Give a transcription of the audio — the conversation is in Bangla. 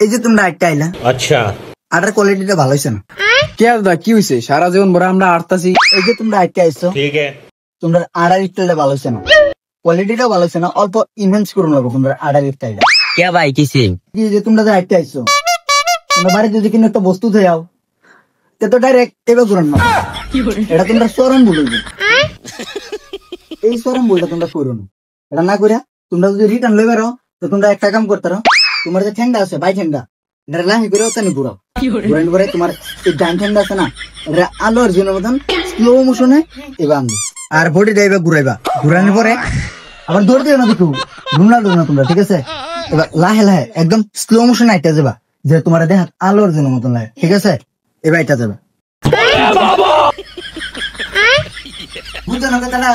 এই যে তোমরা আটটা আইলা, আচ্ছা আটার কোয়ালিটিটা ভালো হয়েছে না? কে দা কি হয়েছে? সারা জীবন ভরে আমরা আটতাছি। এই যে তোমরা আটটা আইছো, ঠিক আছে তোমরা আটার স্টাইলটা ভালো হয়েছে না, কোয়ালিটিটাও ভালো হয়েছে না, অল্প ইনভেন্স করুন লাগবো তোমরা আটার স্টাইলটা। কে ভাই কিসে? কি যে তোমরা যে আটটা আইছো, তোমরা বাড়িতে যদি কিনে একটা বস্তু থেকে যাও, তে তো ডাইরেক্ট এবার ঘুরান না, এটা তোমরা চরম ভুল হইবে। এই চরম ভুলটা তোমরা করো না, এটা না করে তোমরা যদি রিটার্ন লই বেরো, তো তোমরা একটা কাম করতে পারো, তোমার যে ঠেঙ্গা আছে বাই ঠেঙ্গা, এটা লাহি করে ওখানে ঘুরাও, ঘুরানোর পরে তোমার এই ডান ঠেঙ্গা আছে না, এটা আলো অর্জুনের মতন স্লো মোশনে এবার আনবে, আর বডিটা এবার ঘুরাইবা, ঘুরানোর পরে আবার দৌড় দিও না দেখো, রোনাল্ডো না তোমরা, ঠিক আছে? এবার লাহে লাহে একদম স্লো মোশনে আইটা যাবা, যে তোমার দেখ আলো অর্জুনের মতন লাগে, ঠিক আছে? এবার এটা যাবে, বুঝছো না কথাটা?